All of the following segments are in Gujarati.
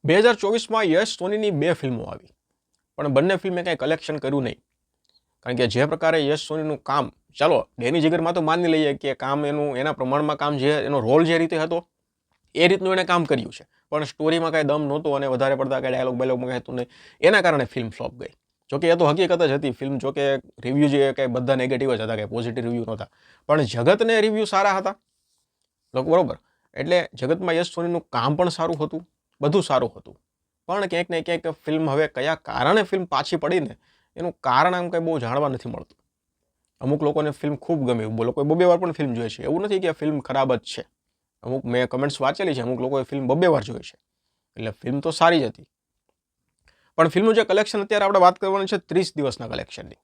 2024માં યશ સોનીની 2 ફિલ્મો આવી, પણ બંને ફિલ્મે કાંઈ કલેક્શન કર્યું નહીં. કારણ કે જે પ્રકારે યશ સોનીનું કામ, ચાલો ડેની જીગરમાં તો માની લઈએ કે કામ એના પ્રમાણમાં કામ, જે એનો રોલ જે રીતે હતો એ રીતનું એણે કામ કર્યું છે, પણ સ્ટોરીમાં કાંઈ દમ નહોતો અને વધારે પડતા કાંઈ ડાયલોગ બાયલોગમાં કાંઈ હતું નહીં. એના કારણે ફિલ્મ ફ્લોપ ગઈ. જોકે એ તો હકીકત જ હતી. ફિલ્મ જોકે રિવ્યૂ જે કાંઈ બધા નેગેટિવ જ હતા, કાંઈ પોઝિટિવ રિવ્યૂ નહોતા, પણ જગતને રિવ્યૂ સારા હતા બરોબર. એટલે જગતમાં યશ સોનીનું કામ પણ સારું હતું, બધું સારું હતું, પણ ક્યાંક ને ક્યાંક ફિલ્મ હવે કયા કારણે ફિલ્મ પાછી પડીને એનું કારણ આમ કંઈ બહુ જાણવા નથી મળતું. અમુક લોકોને ફિલ્મ ખૂબ ગમે, લોકોએ 2 વાર પણ ફિલ્મ જોઈ છે. એવું નથી કે ફિલ્મ ખરાબ જ છે. અમુક મેં કમેન્ટ્સ વાંચેલી છે, અમુક લોકોએ ફિલ્મ 2 વાર જોઈ છે, એટલે ફિલ્મ તો સારી જ હતી. પણ ફિલ્મનું જે કલેક્શન અત્યારે આપણે વાત કરવાની છે 30 દિવસના કલેક્શનની.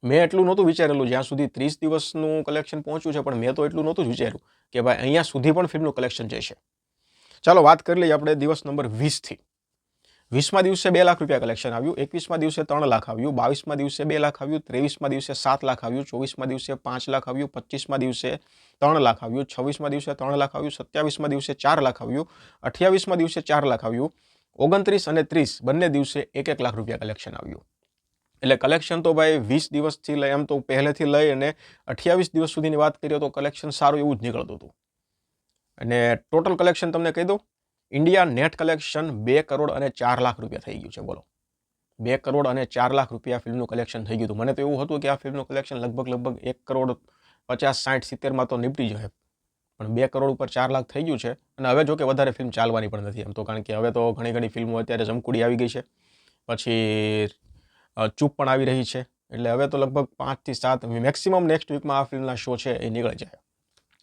મેં એટલું નહોતું વિચારેલું જ્યાં સુધી 30 દિવસનું કલેક્શન પહોંચ્યું છે, પણ મેં તો એટલું નહોતું જ વિચાર્યું કે ભાઈ અહીંયા સુધી પણ ફિલ્મનું કલેક્શન જશે. ચાલો વાત કરી લઈએ આપણે દિવસ નંબર 20થી. 20મા દિવસે 2 લાખ રૂપિયા કલેક્શન આવ્યું, 21મા દિવસે 3 લાખ આવ્યું, 22મા દિવસે 2 લાખ આવ્યું, 23મા દિવસે 7 લાખ આવ્યું, 24મા દિવસે 5 લાખ આવ્યું, 25મા દિવસે 3 લાખ આવ્યું, 26મા દિવસે 3 લાખ આવ્યું, 27મા દિવસે 4 લાખ આવ્યું, 28મા દિવસે 4 લાખ આવ્યું, 29 અને 30 બંને દિવસે 1-1 લાખ રૂપિયા કલેક્શન આવ્યું. એટલે કલેક્શન તો ભાઈ 20 દિવસથી લઈ, એમ તો પહેલેથી લઈ અને 28 દિવસ સુધીની વાત કરીએ તો કલેક્શન સારું એવું જ નીકળતું હતું. અને ટોટલ કલેક્શન તમને કહી દઉં, ઇન્ડિયા નેટ કલેક્શન 2 કરોડ અને 4 લાખ રૂપિયા થઈ ગયું છે. બોલો, 2 કરોડ અને 4 લાખ રૂપિયા ફિલ્મનું કલેક્શન થઈ ગયું હતું. મને તો એવું હતું કે આ ફિલ્મનું કલેક્શન લગભગ 1 કરોડ 50, 60, 70માં તો નીપટી જાય, પણ 2 કરોડ ઉપર 4 લાખ થઈ ગયું છે. અને હવે જો કે વધારે ફિલ્મ ચાલવાની પણ નથી એમ તો, કારણ કે હવે તો ઘણી ફિલ્મો અત્યારે જમકુડી આવી ગઈ છે, પછી ચૂપ પણ આવી રહી છે. એટલે હવે તો લગભગ 5 થી 7 મેક્સિમમ નેક્સ્ટ વીકમાં આ ફિલ્મના શો છે એ નીકળી જાય.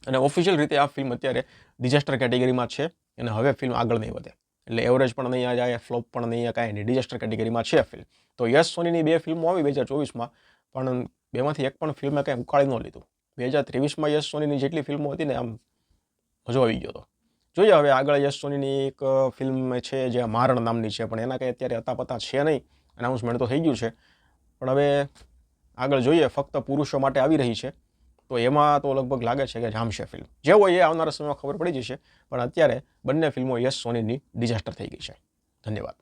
અને ઓફિશિયલ રીતે આ ફિલ્મ અત્યારે ડિઝાસ્ટર કેટેગરીમાં છે અને હવે ફિલ્મ આગળ નહીં વધે. એટલે એવરેજ પણ નહીં જાય, ફ્લોપ પણ નહીં, કાંઈ નહીં, ડિઝાસ્ટર કેટેગરીમાં છે ફિલ્મ. તો યશ સોનીની 2 ફિલ્મો આવી 2024માં, પણ બેમાંથી એક પણ ફિલ્મે કાંઈ ઉકાળી ન લીધું. 2023માં યશ સોનીની જેટલી ફિલ્મો હતી ને, આમ મજો આવી ગયો હતો. જોઈએ હવે આગળ યશ સોનીની એક ફિલ્મ છે જે મારણ નામની છે, પણ એના કંઈ અત્યારે અતાપતા છે નહીં. અનાઉન્સમેન્ટ તો થઈ ગયું છે, પણ હવે આગળ જોઈએ. ફક્ત પુરુષો માટે આવી રહી છે, તો એમાં તો લગભગ લાગે છે કે જામશે ફિલ્મ. જે હોય એ આવનારા સમયમાં ખબર પડી જશે, પણ અત્યારે બંને ફિલ્મો યશ સોનીની ડિઝાસ્ટર થઈ ગઈ છે. ધન્યવાદ.